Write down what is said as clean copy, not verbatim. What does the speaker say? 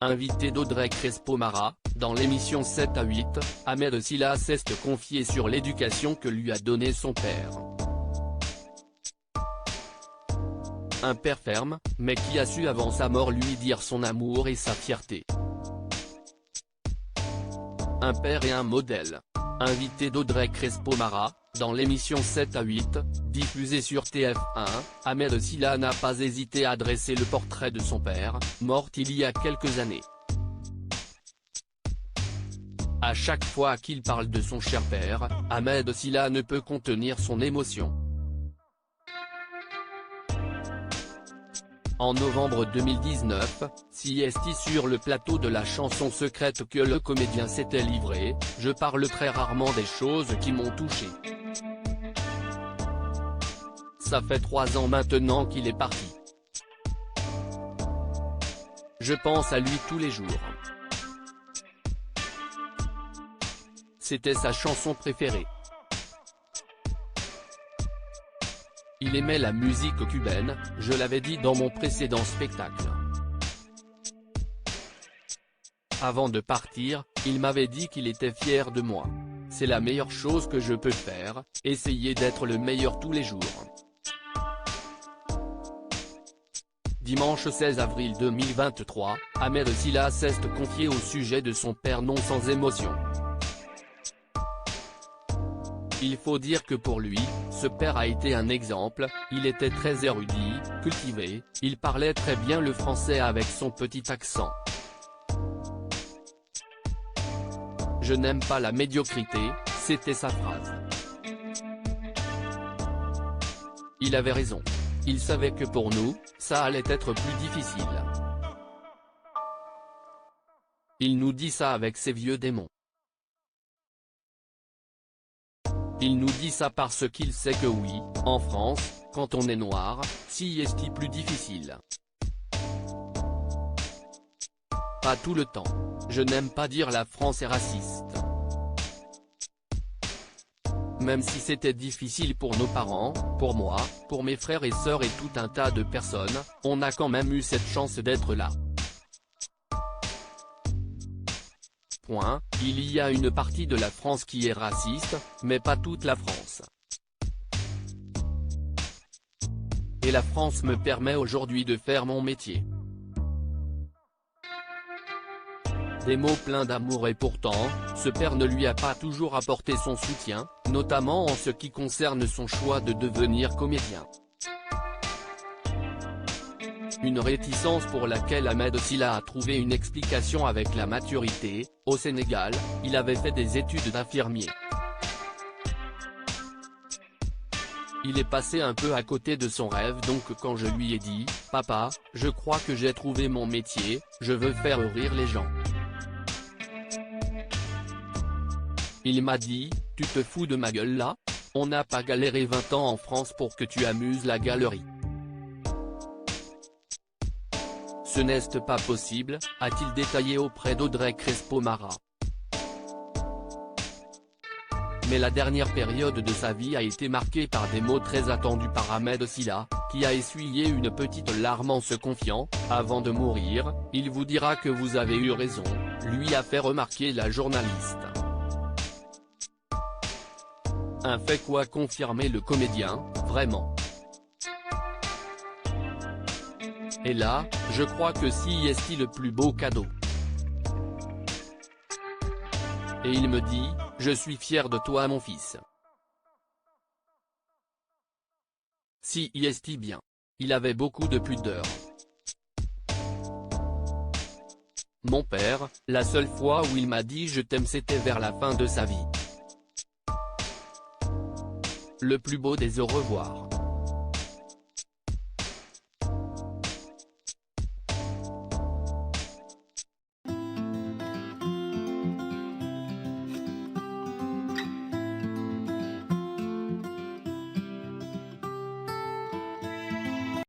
Invité d'Audrey Crespo-Mara, dans l'émission 7 à 8, Ahmed Silla s'est confié sur l'éducation que lui a donnée son père. Un père ferme, mais qui a su avant sa mort lui dire son amour et sa fierté. Un père et un modèle. Invité d'Audrey Crespo-Mara, dans l'émission 7 à 8, diffusée sur TF1, Ahmed Silla n'a pas hésité à dresser le portrait de son père, mort il y a quelques années. À chaque fois qu'il parle de son cher père, Ahmed Silla ne peut contenir son émotion. En novembre 2019, CST sur le plateau de la chanson secrète que le comédien s'était livré, « Je parle très rarement des choses qui m'ont touché. Ça fait 3 ans maintenant qu'il est parti. Je pense à lui tous les jours. C'était sa chanson préférée. Il aimait la musique cubaine, je l'avais dit dans mon précédent spectacle. Avant de partir, il m'avait dit qu'il était fier de moi. C'est la meilleure chose que je peux faire, essayer d'être le meilleur tous les jours. » Dimanche 16 avril 2023, Ahmed Silla s'est confié au sujet de son père non sans émotion. Il faut dire que pour lui, ce père a été un exemple, il était très érudit, cultivé, il parlait très bien le français avec son petit accent. « Je n'aime pas la médiocrité », c'était sa phrase. Il avait raison. Il savait que pour nous, ça allait être plus difficile. Il nous dit ça avec ses vieux démons. Il nous dit ça parce qu'il sait que oui, en France, quand on est noir, c'est plus difficile. Pas tout le temps. Je n'aime pas dire la France est raciste. Même si c'était difficile pour nos parents, pour moi, pour mes frères et sœurs et tout un tas de personnes, on a quand même eu cette chance d'être là. Point. Il y a une partie de la France qui est raciste, mais pas toute la France. Et la France me permet aujourd'hui de faire mon métier. Des mots pleins d'amour et pourtant, ce père ne lui a pas toujours apporté son soutien, notamment en ce qui concerne son choix de devenir comédien. Une réticence pour laquelle Ahmed Silla a trouvé une explication avec la maturité. Au Sénégal, il avait fait des études d'infirmier. Il est passé un peu à côté de son rêve donc quand je lui ai dit « Papa, je crois que j'ai trouvé mon métier, je veux faire rire les gens ». Il m'a dit « Tu te fous de ma gueule là? On n'a pas galéré 20 ans en France pour que tu amuses la galerie. Ce n'est pas possible », a-t-il détaillé auprès d'Audrey Crespo-Mara. Mais la dernière période de sa vie a été marquée par des mots très attendus par Ahmed Silla, qui a essuyé une petite larme en se confiant, avant de mourir, « Il vous dira que vous avez eu raison », lui a fait remarquer la journaliste. Un fait quoi confirmer le comédien, vraiment. Et là, je crois que c'est le plus beau cadeau. Et il me dit, « Je suis fier de toi mon fils. » C'est bien. Il avait beaucoup de pudeur. Mon père, la seule fois où il m'a dit je t'aime c'était vers la fin de sa vie. Le plus beau des au revoir.